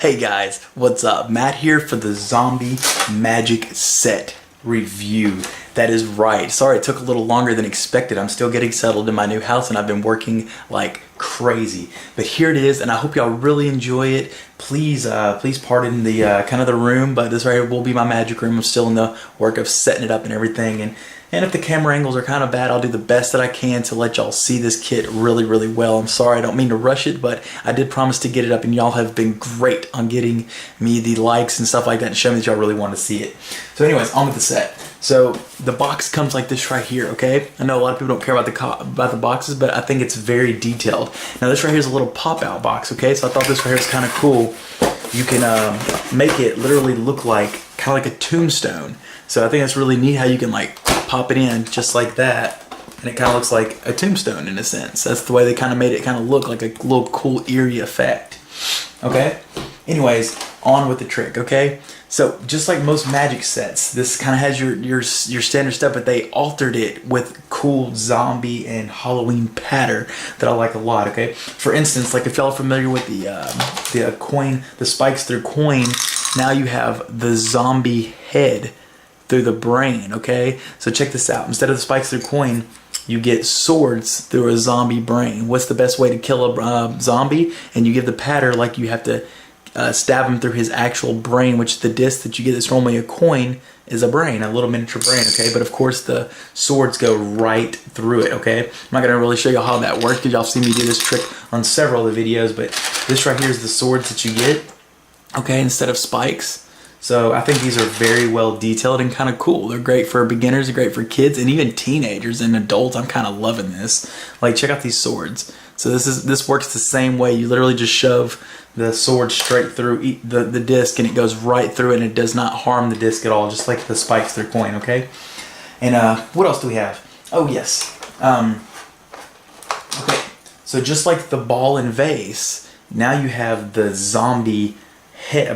Hey guys, what's up? Matt here for the zombie magic set review. That is right. Sorry it took a little longer than expected. I'm still getting settled in my new house and I've been working like crazy. But here it is and I hope y'all really enjoy it. Please pardon the kind of the room, but this right here will be my magic room. I'm still in the work of setting it up and everything. And if the camera angles are kind of bad, I'll do the best that I can to let y'all see this kit really well. I'm sorry, I don't mean to rush it, but I did promise to get it up and y'all have been great on getting me the likes and stuff like that and showing that y'all really want to see it. So anyways, on with the set. So the box comes like this right here, okay? I know a lot of people don't care about the boxes, but I think it's very detailed. Now this right here is a little pop-out box, okay? So I thought this right here was kind of cool. You can make it literally look like kind of like a tombstone. So I think that's really neat how you can like pop it in just like that and it kind of looks like a tombstone in a sense. That's the way they kind of made it kind of look like a little cool eerie effect. Okay, anyways, on with the trick. Okay, so just like most magic sets, this kind of has your standard stuff, but they altered it with cool zombie and Halloween patter that I like a lot. Okay, for instance, like if y'all are familiar with the coin, the spikes through coin, now you have the zombie head through the brain. Okay, so check this out. Instead of the spikes through coin, you get swords through a zombie brain. What's the best way to kill a zombie? And you give the pattern like you have to stab him through his actual brain, which the disc that you get that's normally a coin is a brain, a little miniature brain. Okay, but of course the swords go right through it. Okay, I'm not gonna really show you how that works because y'all seen me do this trick on several of the videos, but this right here is the swords that you get, okay, instead of spikes. So I think these are very well detailed and kind of cool. They're great for beginners, they're great for kids, and even teenagers and adults. I'm kind of loving this. Like, check out these swords. So this works the same way. You literally just shove the sword straight through the disc, and it goes right through it, and it does not harm the disc at all, just like the spikes through coin. Okay. And what else do we have? Oh yes. Okay. So just like the ball and vase, now you have the zombie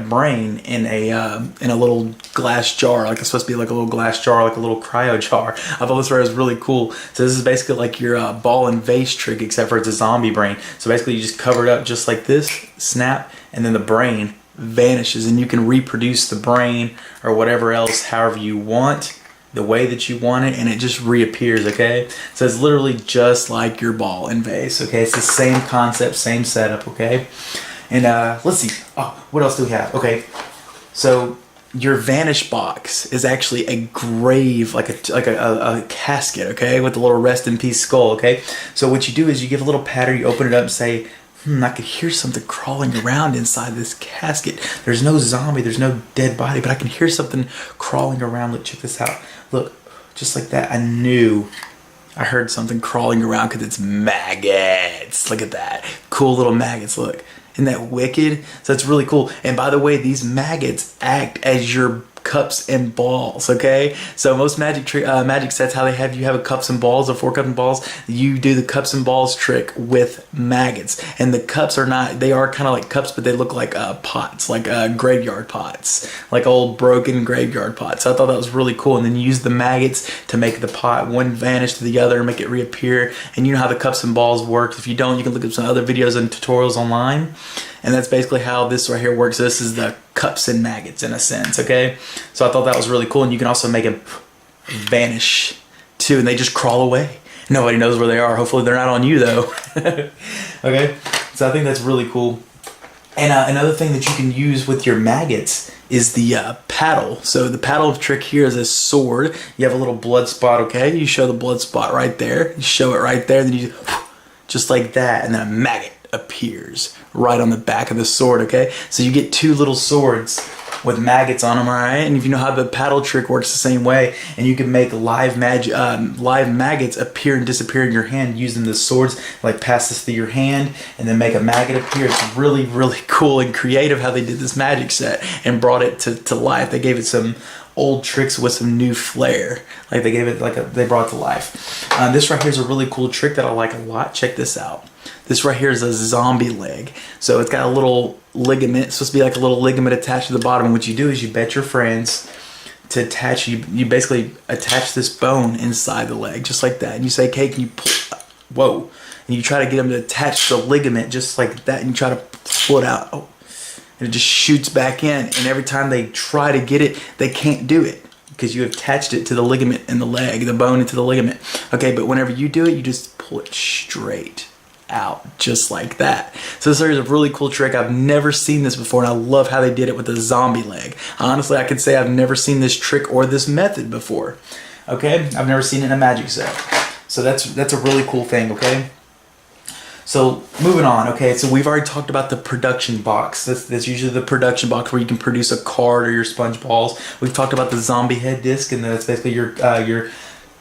brain in a little glass jar. Like it's supposed to be like a little glass jar, like a little cryo jar. I thought this was really cool. So this is basically like your ball and vase trick, except for it's a zombie brain. So basically you just cover it up just like this, snap, and then the brain vanishes, and you can reproduce the brain or whatever else however you want, the way that you want it, and it just reappears. Okay, so it's literally just like your ball and vase. Okay, it's the same concept, same setup. Okay. And let's see. Oh, what else do we have? Okay, so your vanish box is actually a grave, like a casket. Okay, with a little rest in peace skull. Okay, so what you do is you give a little pattern. You open it up and say, I could hear something crawling around inside this casket. There's no zombie. There's no dead body, but I can hear something crawling around. Look, check this out. Look, just like that. I knew I heard something crawling around because it's maggots. Look at that. Cool little maggots. Look. Isn't that wicked? So it's really cool. And by the way, these maggots act as your cups and balls, okay? So most magic sets, how they have you have a cups and balls, or 4 cups and balls, you do the cups and balls trick with maggots. And the cups are not, they are kind of like cups, but they look like pots, like graveyard pots, like old broken graveyard pots. So I thought that was really cool. And then you use the maggots to make the pot one vanish to the other and make it reappear. And you know how the cups and balls work. If you don't, you can look up some other videos and tutorials online. And that's basically how this right here works. So this is the cups and maggots in a sense, okay? So I thought that was really cool. And you can also make them vanish too, and they just crawl away. Nobody knows where they are. Hopefully they're not on you though. Okay, so I think that's really cool. And another thing that you can use with your maggots is the paddle. So the paddle trick here is a sword. You have a little blood spot, okay? You show the blood spot right there. You show it right there, then you just like that, and then a maggot appears right on the back of the sword. Okay, so you get 2 little swords with maggots on them. All right, and if you know how the paddle trick works the same way, and you can make live maggots appear and disappear in your hand using the swords, like pass this through your hand and then make a maggot appear. It's really cool and creative how they did this magic set and brought it to life. They gave it some old tricks with some new flair. Like they gave it they brought it to life. This right here is a really cool trick that I like a lot. Check this out. This right here is a zombie leg. So it's got a little ligament. It's supposed to be like a little ligament attached to the bottom. And what you do is you bet your friends to attach, you basically attach this bone inside the leg, just like that. And you say, okay, can you pull, whoa. And you try to get them to attach the ligament just like that. And you try to pull it out. Oh, and it just shoots back in. And every time they try to get it, they can't do it because you attached it to the ligament in the leg, the bone into the ligament. Okay, but whenever you do it, you just pull it straight out, just like that. So this is a really cool trick. I've never seen this before, and I love how they did it with the zombie leg. Honestly, I could say I've never seen this trick or this method before. Okay, I've never seen it in a magic set. So that's a really cool thing. Okay. So moving on, okay, so we've already talked about the production box. That's usually the production box where you can produce a card or your sponge balls. We've talked about the zombie head disc, and that's basically your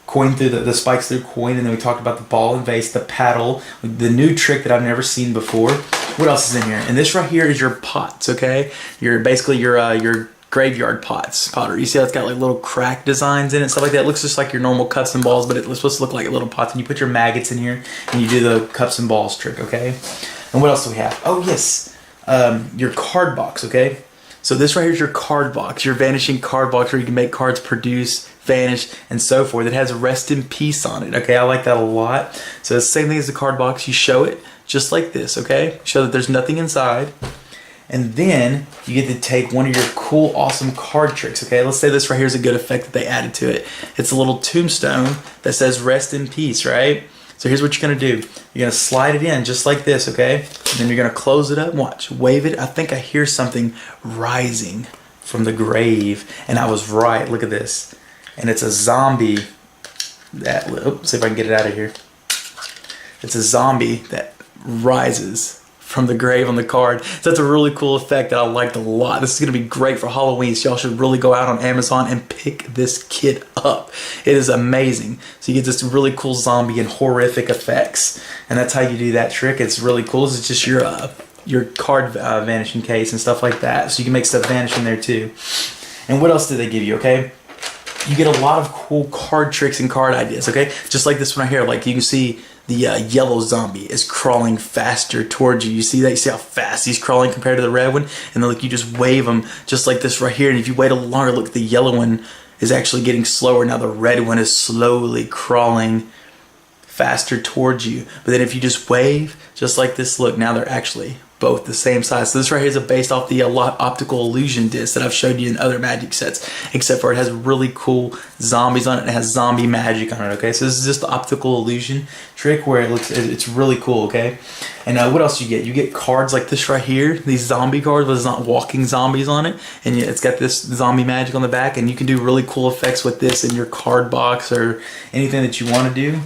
coin through the spikes through coin, and then we talked about the ball and vase, the paddle, the new trick that I've never seen before. What else is in here? And this right here is your pots, okay? Basically your graveyard pottery. You see how it's got like little crack designs in it, stuff like that. It looks just like your normal cups and balls, but it's supposed to look like little pots. And you put your maggots in here, and you do the cups and balls trick, okay? And what else do we have? Oh yes, your card box, okay? So this right here is your card box, your vanishing card box where you can make cards produce, vanish, and so forth. It has rest in peace on it, okay? I like that a lot. So it's the same thing as the card box. You show it just like this, okay? Show that there's nothing inside. And then you get to take one of your cool, awesome card tricks, okay? Let's say this right here is a good effect that they added to it. It's a little tombstone that says rest in peace, right? So here's what you're gonna do. You're gonna slide it in just like this, okay? And then you're gonna close it up, watch, wave it. I think I hear something rising from the grave. And I was right, look at this. And it's a zombie that, oops, see if I can get it out of here. It's a zombie that rises from the grave on the card. So that's a really cool effect that I liked a lot. This is going to be great for Halloween, so y'all should really go out on Amazon and pick this kit up. It is amazing. So you get this really cool zombie and horrific effects, and that's how you do that trick. It's really cool. It's just your card vanishing case and stuff like that, so you can make stuff vanish in there too. And what else did they give you, okay? You get a lot of cool card tricks and card ideas, okay? Just like this one right here. Like you can see the yellow zombie is crawling faster towards you. You see that? You see how fast he's crawling compared to the red one? And then like you just wave him just like this right here. And if you wait a little longer, look, the yellow one is actually getting slower. Now the red one is slowly crawling faster towards you. But then if you just wave just like this, look, now they're actually both the same size. So this right here is based off the optical illusion disc that I've showed you in other magic sets, except for it has really cool zombies on it and it has zombie magic on it, okay? So this is just the optical illusion trick where it's really cool, okay? And what else you get? You get cards like this right here, these zombie cards with walking zombies on it, and it's got this zombie magic on the back, and you can do really cool effects with this in your card box or anything that you want to do.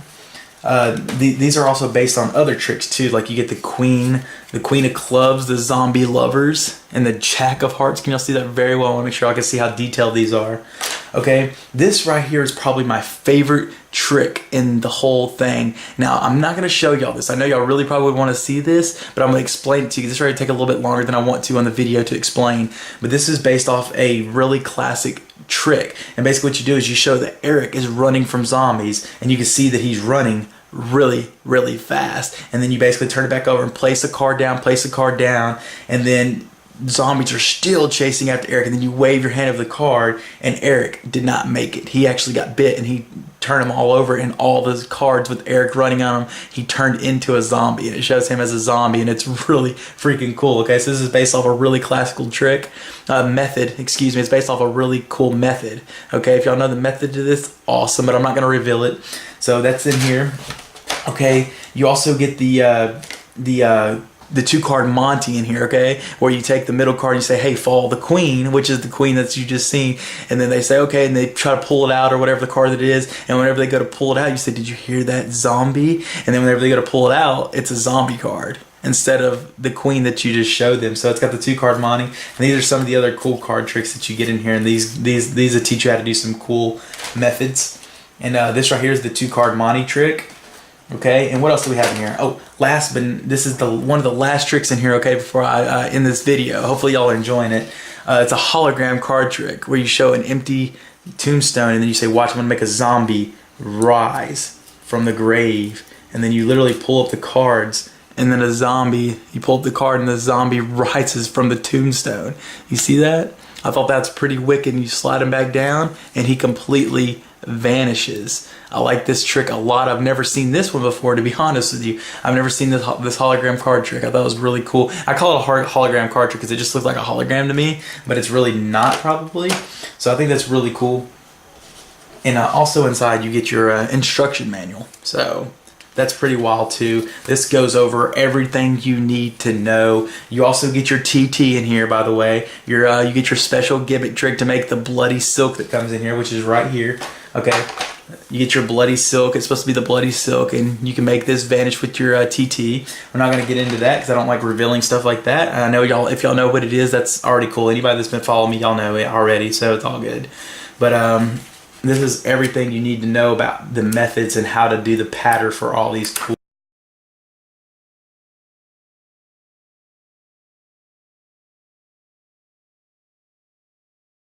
These are also based on other tricks too, like you get the queen of clubs, the zombie lovers, and the jack of hearts. Can y'all see that very well? I want to make sure I can see how detailed these are. Okay, this right here is probably my favorite trick in the whole thing. Now, I'm not going to show y'all this. I know y'all really probably want to see this, but I'm going to explain it to you. This right here take a little bit longer than I want to on the video to explain, but this is based off a really classic trick. And basically what you do is you show that Eric is running from zombies, and you can see that he's running really fast, and then you basically turn it back over and place a card down, and then zombies are still chasing after Eric, and then you wave your hand over the card, and Eric did not make it. He actually got bit, and he turned them all over, and all those cards with Eric running on them, he turned into a zombie, and it shows him as a zombie, and it's really freaking cool. Okay, so this is based off a really classical method, excuse me. It's based off a really cool method. Okay, if y'all know the method to this, awesome, but I'm not going to reveal it. So that's in here. Okay, you also get the 2-card monte in here, okay, where you take the middle card and you say, hey, fall the queen, which is the queen that you just seen, and then they say, okay, and they try to pull it out or whatever the card that it is, and whenever they go to pull it out, you say, did you hear that zombie? And then whenever they go to pull it out, it's a zombie card instead of the queen that you just showed them. So it's got the 2-card monte, and these are some of the other cool card tricks that you get in here, and these will teach you how to do some cool methods. And this right here is the 2-card monte trick. Okay, and what else do we have in here? Oh, last, but this is one of the last tricks in here, okay, before I end this video. Hopefully y'all are enjoying it. It's a hologram card trick where you show an empty tombstone and then you say, watch, I'm going to make a zombie rise from the grave. And then you literally pull up the cards and then a zombie. You pull up the card and the zombie rises from the tombstone. You see that? I thought that's pretty wicked. You slide him back down and he completely vanishes. I like this trick a lot. I've never seen this one before, to be honest with you. I've never seen this hologram card trick. I thought it was really cool. I call it a hologram card trick because it just looks like a hologram to me, but it's really not, probably. So I think that's really cool. And also inside you get your instruction manual. So that's pretty wild too. This goes over everything you need to know. You also get your TT in here, by the way. You get your special gimmick trick to make the bloody silk that comes in here, which is right here. Okay, you get your bloody silk. It's supposed to be the bloody silk, and you can make this vanish with your TT. We're not gonna get into that because I don't like revealing stuff like that. And I know y'all, if y'all know what it is, that's already cool. Anybody that's been following me, y'all know it already, so it's all good. But this is everything you need to know about the methods and how to do the pattern for all these cool